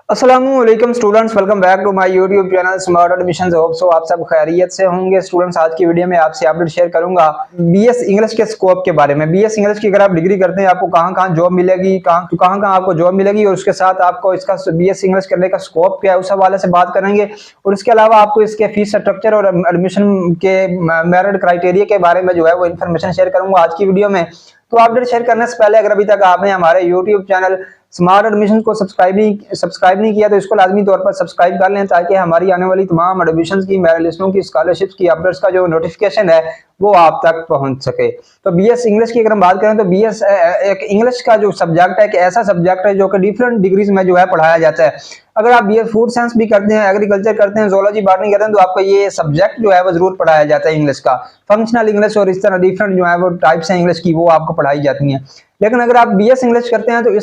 अस्सलामुअलैकुम students, welcome back to my YouTube channel smart admission. Hope so आप सब खैरियत से होंगे। स्टूडेंट्स, आज की वीडियो में आपसे अपडेट शेयर करूंगा बीएस इंग्लिश के स्कोप के बारे में। बीएस इंग्लिश की अगर आप डिग्री करते हैं, आपको कहां-कहां जॉब मिलेगी, कहां-कहां आपको जॉब मिलेगी और उसके साथ आपको इसका बीएस इंग्लिश करने का स्कोप क्या है, उस हवाले से बात करेंगे। और इसके अलावा आपको इसके फीस स्ट्रक्चर और एडमिशन के मेरिट क्राइटेरिया के बारे में जो है वो इन्फॉर्मेशन शेयर करूंगा आज की वीडियो में। तो अपडेट शेयर करने से पहले अगर अभी तक आपने हमारे यूट्यूब चैनल स्मार्ट एडमिशन को सब्सक्राइब नहीं किया तो इसको लाजमी तौर पर सब्सक्राइब कर लें, ताकि हमारी आने वाली तमाम एडमिशन की, मेरिट लिस्टों की, स्कॉलरशिप्स की अपडेट्स का जो नोटिफिकेशन है वो आप तक पहुंच सके। तो बीएस इंग्लिश की अगर हम बात करें तो बीएस एक इंग्लिश का जो सब्जेक्ट है, एक ऐसा सब्जेक्ट है जो कि डिफरेंट डिग्रीज में जो है पढ़ाया जाता है। अगर आप बीएस फूड साइंस भी करते हैं, एग्रीकल्चर करते हैं, जोलॉजी बॉटनी करते हैं, तो आपको ये सब्जेक्ट जो है वो जरूर पढ़ाया जाता है इंग्लिश का। फंक्शनल इंग्लिश और इस तरह डिफरेंट जो है वो टाइप्स हैं इंग्लिश की, वो आपको पढ़ाई जाती हैं। लेकिन अगर आप बीएस इंग्लिश करते हैं तो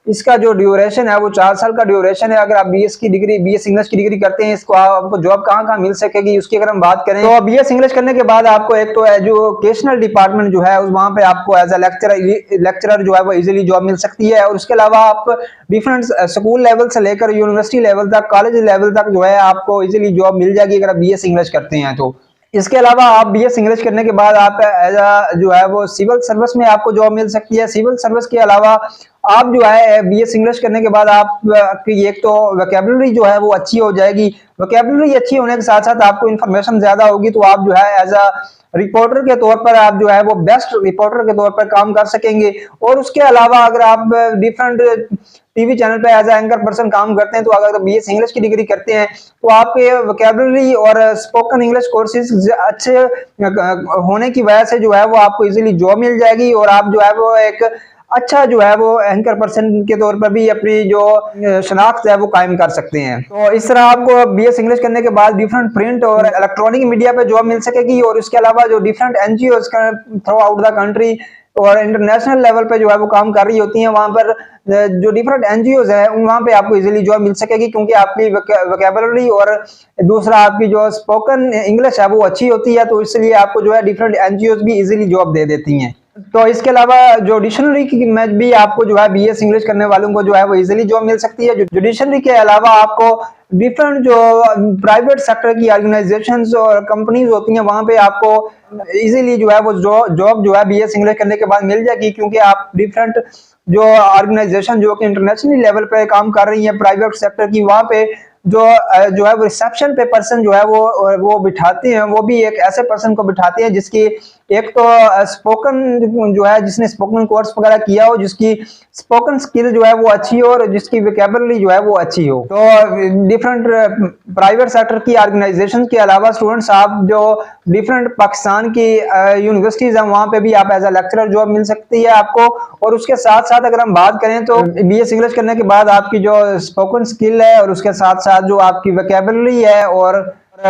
इसका जो ड्यूरेशन है वो 4 साल का ड्यूरेशन है। अगर आप बीएस इंग्लिश की डिग्री करते हैं, इसको आपको जॉब कहाँ मिल सकेगी उसकी अगर हम बात करें तो बीएस इंग्लिश करने के बाद आपको एक तो एजुकेशनल डिपार्टमेंट जो है वहां पे आपको एज अ लेक्चरर जो है वो इजीली जॉब मिल सकती है। और उसके अलावा आप डिफरेंट स्कूल लेवल से लेकर यूनिवर्सिटी लेवल तक, कॉलेज लेवल तक जो है आपको इजीली जॉब मिल जाएगी अगर आप बीएस इंग्लिश करते हैं तो। इसके अलावा आप बीएस इंग्लिश करने के बाद आप एज जो है वो सिविल सर्विस में आपको जॉब मिल सकती है। सिविल सर्विस के अलावा आप जो है बीएस इंग्लिश करने के बाद आपकी एक तो वोकैबुलरी जो है वो अच्छी हो जाएगी। वोकैबुलरी अच्छी होने के साथ साथ आपको इन्फॉर्मेशन ज्यादा होगी, तो आप जो है एज अ रिपोर्टर के तौर पर आप जो है वो बेस्ट रिपोर्टर के तौर पर काम कर सकेंगे। और उसके अलावा अगर आप डिफरेंट टीवी चैनल पे एज एंकर पर्सन काम करते हैं, तो अगर बीएस इंग्लिश की डिग्री करते हैं तो आपके वोकैबुलरी और स्पोकन इंग्लिश कोर्सेज अच्छे होने की वजह से जो है वो आपको इजीली जॉब मिल जाएगी और आप जो है वो एक अच्छा जो है वो एंकर पर्सन के तौर पर भी अपनी जो शनाख्त है वो कायम कर सकते हैं। तो इस तरह आपको बीएस इंग्लिश करने के बाद डिफरेंट प्रिंट और इलेक्ट्रॉनिक मीडिया पे जॉब मिल सकेगी। और इसके अलावा जो different NGOs through out the country और इंटरनेशनल लेवल पे जो है वो काम कर रही होती हैं, वहां पर जो डिफरेंट एनजीओज है वहां पे आपको इजीली जॉब मिल सकेगी, क्योंकि आपकी वोकैबुलरी और दूसरा आपकी जो स्पोकन इंग्लिश है वो अच्छी होती है। तो इसलिए आपको जो है डिफरेंट एनजीओज भी इजीली जॉब दे देती हैं। तो इसके अलावा जो जुडिशनरी की में भी आपको जो है बीएस इंग्लिश करने वालों को जो है वो इजीली जॉब मिल सकती है। जुडिशनरी के अलावा आपको डिफरेंट जो प्राइवेट सेक्टर की ऑर्गेनाइजेशंस और कंपनीज होती हैं, वहां पे आपको इजीली जो है वो जॉब जो है बीएस इंग्लिश करने के बाद मिल जाएगी, क्योंकि आप डिफरेंट जो ऑर्गेनाइजेशन जो कि इंटरनेशनल लेवल पे काम कर रही है प्राइवेट सेक्टर की, वहां पे जो है वो रिसेप्शन पे पर्सन जो है वो बिठाते हैं, वो भी एक ऐसे पर्सन को बिठाते हैं जिसकी एक तो स्पोकन जो है, जिसने स्पोकन कोर्स वगैरह किया हो, जिसकी स्पोकन स्किल जो है वो अच्छी हो और जिसकी वोकैबुलरी जो है वो अच्छी हो। तो डिफरेंट प्राइवेट सेक्टर की ऑर्गेनाइजेशन के अलावा स्टूडेंट्स आप जो डिफरेंट पाकिस्तान की यूनिवर्सिटीज हैं वहां पे भी आप एज अ लेक्चरर जॉब मिल सकती है आपको। और उसके साथ साथ अगर हम बात करें तो बीएस इंग्लिश करने के बाद आपकी जो स्पोकन स्किल है और उसके साथ साथ जो आपकी वोकैबुलरी है और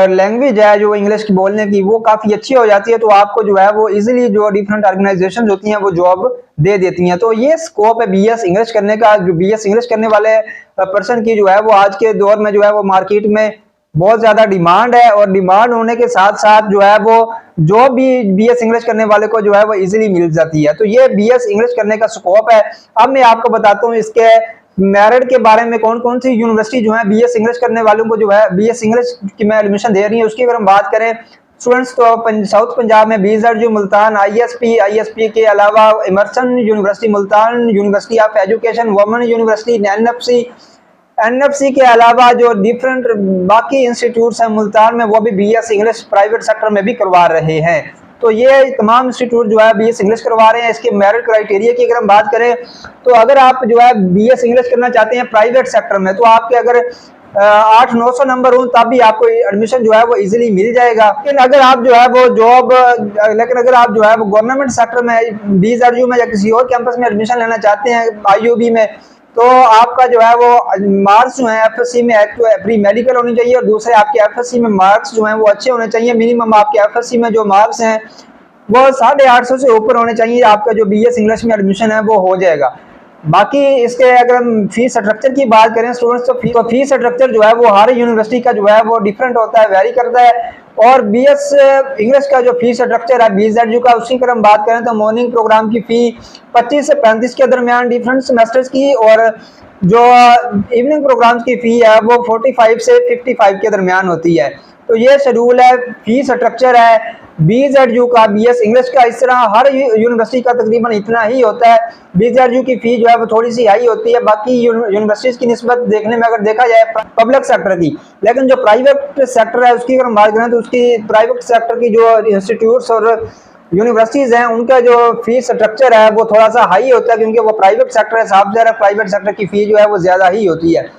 लैंग्वेज है जो इंग्लिश की बोलने की, वो काफी अच्छी हो जाती है। तो आपको जो है वो इजीली जो डिफरेंट ऑर्गेनाइजेशन होती हैं वो जॉब दे देती हैं। तो ये स्कोप है बीएस इंग्लिश करने का। जो बीएस इंग्लिश करने वाले पर्सन की जो है वो आज के दौर में जो है वो मार्केट में बहुत ज्यादा डिमांड है, और डिमांड होने के साथ साथ जो है वो जॉब भी बीएस इंग्लिश करने वाले को जो है वो इजीली मिल जाती है। तो ये बीएस इंग्लिश करने का स्कोप है। अब मैं आपको बताता हूँ इसके मेरिट के बारे में, कौन कौन सी यूनिवर्सिटी जो है बीएस इंग्लिश करने वालों को जो है बीएस इंग्लिश की में एडमिशन दे रही है। उसकी अगर हम बात करें स्टूडेंट्स, तो साउथ पंजाब में बीजड मुल्तान, आईएसपी के अलावा Emerson University Multan, University of Education Women University NFC के अलावा जो डिफरेंट बाकी इंस्टीट्यूट्स हैं मुल्तान में, वो भी बीएस इंग्लिश प्राइवेट सेक्टर में भी करवा रहे हैं। तो ये तमाम इंस्टीट्यूट जो है बीएस इंग्लिश करवा रहे हैं। इसके मेरिट क्राइटेरिया की अगर हम बात करें तो अगर आप जो है बीएस इंग्लिश करना चाहते हैं प्राइवेट सेक्टर में, तो आपके अगर 800-900 नंबर हो तब भी आपको एडमिशन जो है वो इजीली मिल जाएगा। लेकिन अगर आप जो है वो गवर्नमेंट सेक्टर में बीजआरयू में या किसी और कैंपस में एडमिशन लेना चाहते हैं आईयूबी में, तो आपका जो है वो मार्क्स जो है एफएससी में एक तो प्री मेडिकल होनी चाहिए और दूसरे आपके एफएससी में मार्क्स जो हैं वो अच्छे होने चाहिए। मिनिमम आपके एफएससी में जो मार्क्स हैं वो 850 से ऊपर होने चाहिए। आपका जो बीएस इंग्लिश में एडमिशन है वो हो जाएगा। बाकी इसके अगर हम फीस स्ट्रक्चर की बात करें स्टूडेंट्स, तो फीस स्ट्रक्चर जो है वो हर यूनिवर्सिटी का जो है वो डिफरेंट होता है, वेरी करता है। और बीएस इंग्लिश का जो फीस स्ट्रक्चर है BZU का, उसकी अगर हम बात करें तो मॉर्निंग प्रोग्राम की फी 25 से 35 के दरमियान डिफरेंट सेमेस्टर्स की, और जो इवनिंग प्रोग्राम्स की फी है वो 45 से 55 के दरमियान होती है। तो ये शेड्यूल है, फीस स्ट्रक्चर है BZU का, BS इंग्लिश का। इस तरह हर यूनिवर्सिटी का तकरीबन इतना ही होता है। BZU की फी जो है वो थोड़ी सी हाई होती है बाकी यूनिवर्सिटीज की निस्बत देखने में, अगर देखा जाए पब्लिक सेक्टर की। लेकिन जो प्राइवेट सेक्टर है उसकी अगर हम बात करें तो उसकी प्राइवेट सेक्टर की जो इंस्टीट्यूट्स और यूनिवर्सिटीज हैं उनका जो फीस स्ट्रक्चर है वो थोड़ा सा हाई होता है, क्योंकि वो प्राइवेट सेक्टर है, साफ ज़ाहिर प्राइवेट सेक्टर की फी जो है वो ज़्यादा ही होती है।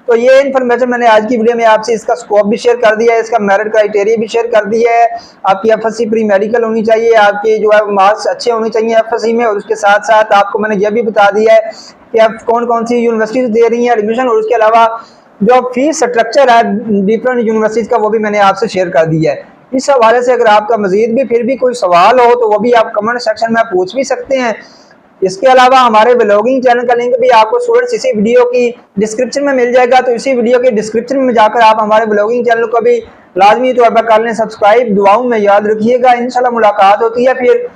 तो ये इन्फॉर्मेशन मैंने आज की वीडियो में आपसे इसका स्कोप भी शेयर कर दिया है, इसका मेरिट क्राइटेरिया भी शेयर कर दिया है। आपकी एफएससी प्री मेडिकल होनी चाहिए, आपके जो है मार्क्स अच्छे होने चाहिए एफएससी में, और उसके साथ साथ आपको मैंने यह भी बता दिया है कि आप कौन कौन सी यूनिवर्सिटीज दे रही हैं एडमिशन, और उसके अलावा जो फीस स्ट्रक्चर है डिफरेंट यूनिवर्सिटीज का वो भी मैंने आपसे शेयर कर दिया है। इस हवाले से अगर आपका मजीद भी फिर भी कोई सवाल हो तो वो भी आप कमेंट सेक्शन में पूछ भी सकते हैं। इसके अलावा हमारे ब्लॉगिंग चैनल का लिंक भी आपको स्टूडेंट्स इसी वीडियो की डिस्क्रिप्शन में मिल जाएगा, तो इसी वीडियो के डिस्क्रिप्शन में जाकर आप हमारे ब्लॉगिंग चैनल को भी लाजमी तौर पर कर लें सब्सक्राइब। दुआओं में याद रखिएगा। इंशाल्लाह मुलाकात होती है फिर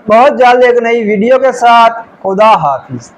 बहुत जल्द एक नई वीडियो के साथ। खुदा हाफिज।